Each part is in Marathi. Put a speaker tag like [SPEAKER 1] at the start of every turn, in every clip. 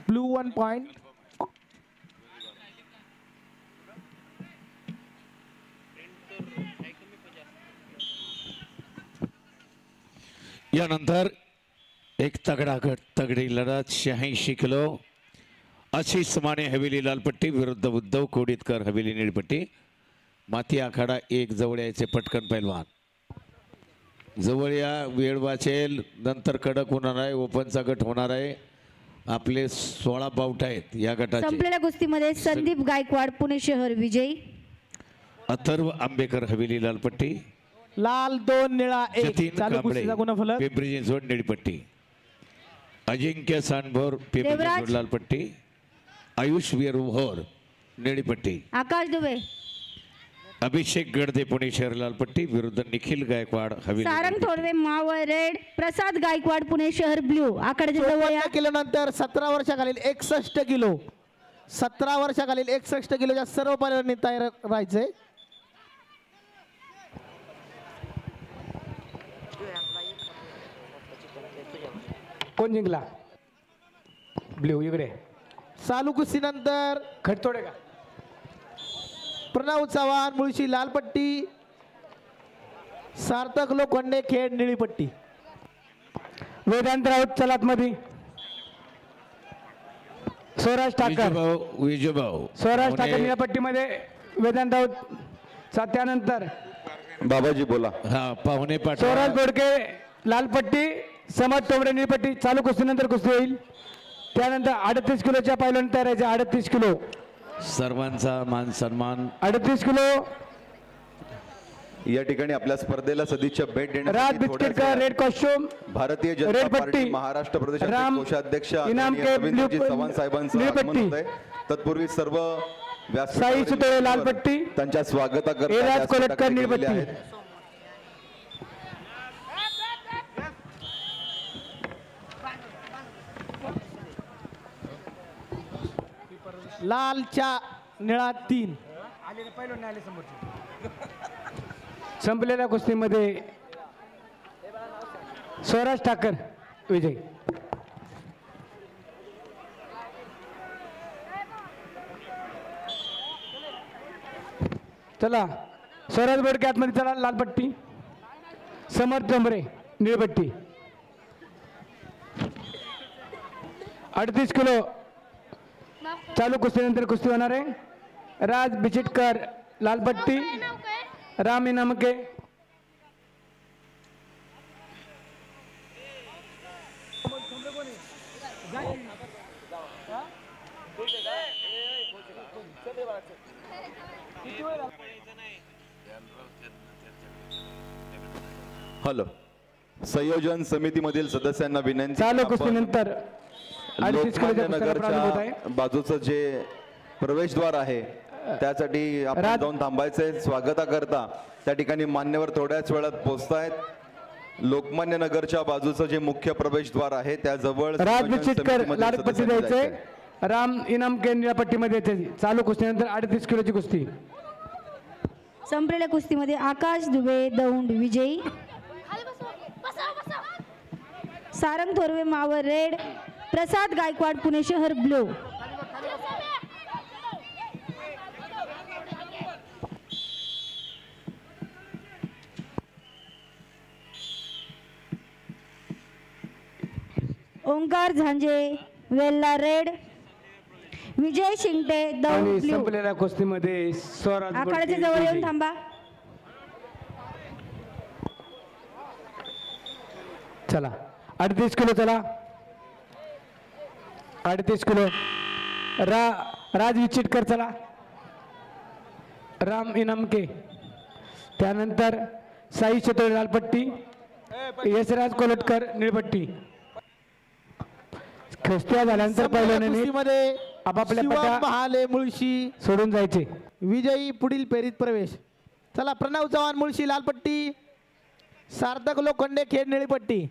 [SPEAKER 1] Blue 1 point.
[SPEAKER 2] यानंतर एक तगडी लढत 86 किलो आशिष माने हवेली लालपट्टी विरुद्ध उद्धव कोडितकर हवेली निळपट्टी. माती आखाडा एक जवळ यायचे पटकन पैलवान. जवळ या वेळ वाचेल नंतर कडक होणार आहे. ओपनचा गट होणार आहे. आपले 16 बाउट आहेत या गटाचे.
[SPEAKER 3] संपलेल्या कुस्तीमध्ये संदीप गायकवाड पुणे शहर विजयी.
[SPEAKER 2] अथर्व आंबेकर हवेली लालपट्टी.
[SPEAKER 1] लाल 2 निळा 1. चालू कुस्तीचा गुणफलक
[SPEAKER 2] पिंपरी चिंचवड निळपट्टी. अजिंक्य सांडभोर पिंपरी चिंचवड लालपट्टी. आयुष वीरभोर निळीपट्टी.
[SPEAKER 3] आकाश दुबे
[SPEAKER 2] अभिषेक गडदे पुणे शहर लालपट्टी विरुद्ध निखिल गायकवाड हवेली.
[SPEAKER 3] सारंग थोडवे मावळ रेड. प्रसाद गायकवाड पुणे शहर ब्ल्यू. आखाड्याच्या जवळ या.
[SPEAKER 1] केल्यानंतर 17 वर्षाखालील 61 किलो 17 वर्षाखालील 61 किलोच्या सर्व पैलवानांनी तयार राहायचंय.
[SPEAKER 4] कोण जिंकला? ब्ल्यू इकडे.
[SPEAKER 1] चालू कुस्तीनंतर
[SPEAKER 4] खटतोडे का?
[SPEAKER 1] प्रणव चव्हाण मुळशी लालपट्टी. सार्थक लोखंडे खेड निळीपट्टी.
[SPEAKER 4] वेदांत राऊत चलात मध्ये. स्वराज ठाकर
[SPEAKER 2] विजूभाऊ
[SPEAKER 4] स्वराज ठाकर निळपट्टीमध्ये वेदांत राऊत. त्यानंतर
[SPEAKER 5] बाबाजी बोला.
[SPEAKER 2] हा पाहुणे पाटील
[SPEAKER 4] स्वराज बोडके लालपट्टी. समज तोमरे निळपट्टी. चालू कुस्तीनंतर कुस्ती होईल. त्यानंतर 38 किलोच्या पैलवान तयार आहे. 38 किलो
[SPEAKER 2] सर्वांचा मान सन्मान.
[SPEAKER 4] 38 किलो
[SPEAKER 5] या ठिकाणी आपल्या स्पर्धेला सदिच्छा भेट
[SPEAKER 4] राज
[SPEAKER 5] देण्यासाठी
[SPEAKER 4] बिस्किटकर red costume.
[SPEAKER 5] Bharatiya Janata
[SPEAKER 4] red
[SPEAKER 5] party
[SPEAKER 4] पट्टी.
[SPEAKER 5] महाराष्ट्र प्रदेशाचे
[SPEAKER 4] राम
[SPEAKER 5] कोषाध्यक्ष
[SPEAKER 4] इनाम के
[SPEAKER 5] रवींद्रजी
[SPEAKER 4] ब्ल्यू
[SPEAKER 5] चव्हाण साहेबांचं
[SPEAKER 4] निळपट्टी.
[SPEAKER 5] आगमन होतंय. तत्पूर्वी सर्व
[SPEAKER 4] साई सुतळे लालपट्टी.
[SPEAKER 5] त्यांच्या
[SPEAKER 4] एराज
[SPEAKER 5] स्वागताकरता
[SPEAKER 4] कोलटकर निळपट्टी.
[SPEAKER 1] लालच्या निळा 3.
[SPEAKER 4] संपलेल्या कुस्तीमध्ये स्वराज ठाकर विजय. चला स्वराज बोडके आतमध्ये चला. लालपट्टी. समर्थ तोंबरे निळपट्टी. 38 किलो चालू कुस्तीनंतर कुस्ती होणार आहे. राज बिचिटकर लालपट्टी. राम इनामके
[SPEAKER 5] हॅलो. संयोजन समितीमधील सदस्यांना विनंती.
[SPEAKER 4] चालू कुस्तीनंतर 38 किलोच्या कुस्तीला प्रारंभ होत आहे.
[SPEAKER 5] नगरच्या बाजूचं जे प्रवेशद्वार आहे त्यासाठी आपण जाऊन थांबायचंय. स्वागताकरता त्या ठिकाणी मान्यवर थोड्याच वेळात पोहोचतायत. लोकमान्य नगरच्या बाजूचं जे मुख्य प्रवेशद्वार आहे त्याजवळ
[SPEAKER 4] राज बिचिटकर लालपट्टी द्यायचंय. राम इनामके निळपट्टीमध्ये द्यायचे. चालू कुस्तीनंतर 38 किलोची कुस्ती.
[SPEAKER 3] संपलेल्या कुस्तीमध्ये आकाश दुबे दौंड विजयी. सारंग थोरवे मावळ रेड. प्रसाद गायकवाड पुणे शहर ब्ल्यू. ओंकार झांजे वेल्ला रेड. विजय शिंगटे दौंड
[SPEAKER 4] आणि
[SPEAKER 3] ब्ल्यू.
[SPEAKER 4] संपलेल्या कुस्तीमध्ये स्वराज
[SPEAKER 3] आखाड्याच्या जवळ येऊन थांबा.
[SPEAKER 4] चला 38 किलो. चला 38 किलो. राज विचिटकर चला. राम इनामके. त्यानंतर साई शेतोळे लालपट्टी. यशराज कोलटकर निळपट्टी. कुस्त्या झाल्यानंतर पहिल्याने आपापल्या पट्ट्या
[SPEAKER 1] महाले मुळशी
[SPEAKER 4] सोडून जायचे.
[SPEAKER 1] विजयी पुढील फेरीत प्रवेश. चला प्रणव चव्हाण मुळशी लालपट्टी. सार्थक लोखंडे खेड निळीपट्टी.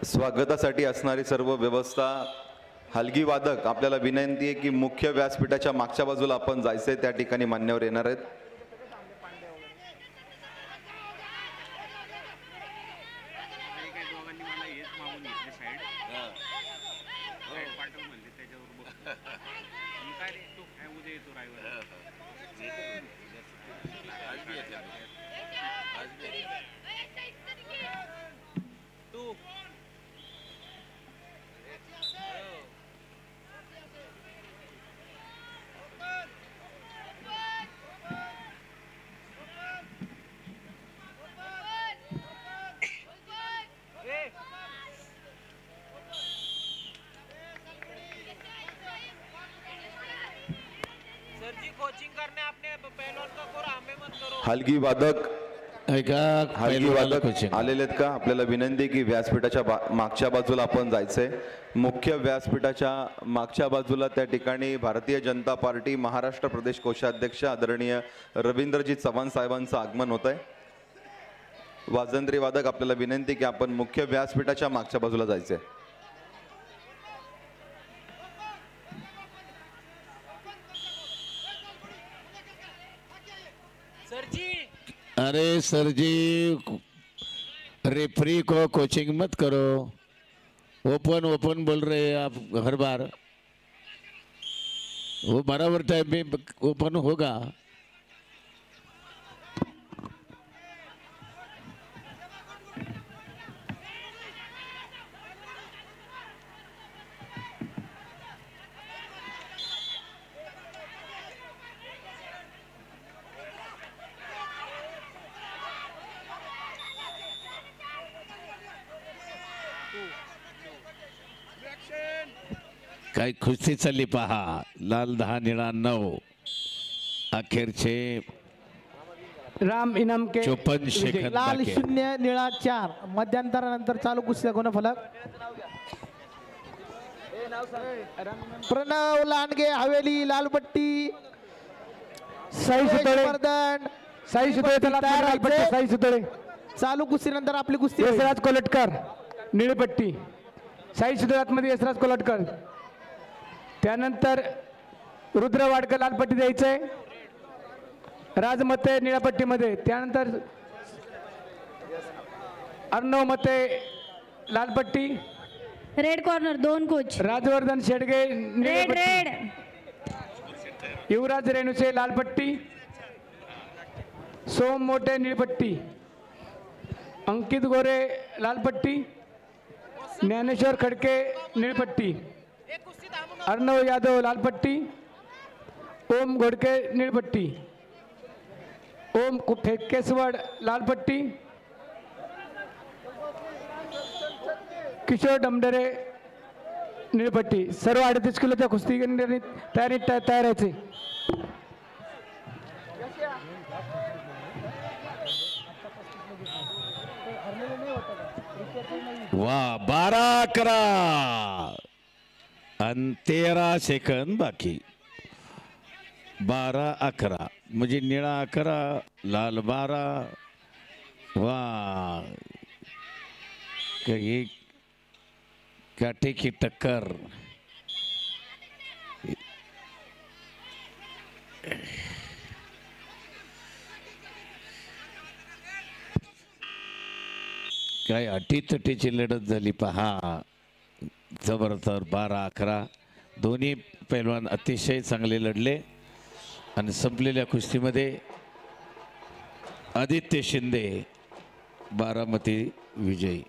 [SPEAKER 5] स्वागतासाठी असणारी सर्व व्यवस्था. हलगी वादक आपल्याला विनंती आहे की मुख्य व्यासपीठाच्या मागच्या बाजूला आपण जायचंय, त्या ठिकाणी मान्यवर येणार आहेत. हलगी वादक आलेले आहेत का? आपल्याला विनंती आहे की व्यासपीठाच्या मागच्या बाजूला आपण जायचंय. मुख्य व्यासपीठाच्या मागच्या बाजूला त्या ठिकाणी भारतीय जनता पार्टी महाराष्ट्र प्रदेश कोषाध्यक्ष आदरणीय रवींद्रजी चव्हाण साहेबांचं आगमन होत आहे. वाजंत्री वादक आपल्याला विनंती की आपण मुख्य व्यासपीठाच्या मागच्या बाजूला जायचंय.
[SPEAKER 2] अरे सर जी, रेफरी को कोचिंग मत करो. ओपन ओपन बोल रहे हैं आप हर बार. वो बराबर टाइम में ओपन होगा. काय कुस्ती चालली पहा. लाल 10 निळा 9. अखेरचे
[SPEAKER 4] राम इनाम के
[SPEAKER 2] 54 सेकंद
[SPEAKER 1] लाल
[SPEAKER 2] बाकी.
[SPEAKER 1] 0 निळा 4. मध्यंतरानंतर चालू कुस्तीचा गुणफलक प्रणव लांडगे हवेली लालपट्टी.
[SPEAKER 4] साई सुतळे
[SPEAKER 1] वर्धन
[SPEAKER 4] साई सुतळे लालपट्टी. साई सुतळे
[SPEAKER 1] चालू कुस्तीनंतर आपली कुस्ती होईल.
[SPEAKER 4] यशराज कोलटकर निळपट्टी. साई सुतळे आतमध्ये यशराज कोलटकर. त्यानंतर रुद्र वाडकर लालपट्टी द्यायचंय. राजमते निळ्यापट्टीमध्ये. त्यानंतर अर्णव मते लालपट्टी.
[SPEAKER 3] Red corner 2 coach.
[SPEAKER 4] Rajvardhan Shedge
[SPEAKER 3] red
[SPEAKER 4] निळ्यापट्टी.
[SPEAKER 3] रेड.
[SPEAKER 4] युवराज रेणुसे लालपट्टी. सोम मोठे निळपट्टी. अंकित गोरे लालपट्टी. ज्ञानेश्वर खडके निळपट्टी. अर्णव यादव लालपट्टी. ओम घोडके निळपट्टी. ओम केसवड लालपट्टी. किशोर डमडरे निळपट्टी. सर्व 38 किलोच्या कुस्ती तयार राहायचे.
[SPEAKER 2] वा 12-11 आणि 13 सेकंद बाकी. 12-11 म्हणजे निळा 11 लाल 12. वा काही काटे की टक्कर. काय अटीतटीची लढत झाली पहा. जबरदस्त 12-11. दोन्ही पैलवान अतिशय चांगले लढले आणि संपलेल्या कुस्तीमध्ये आदित्य शिंदे बारामती विजयी.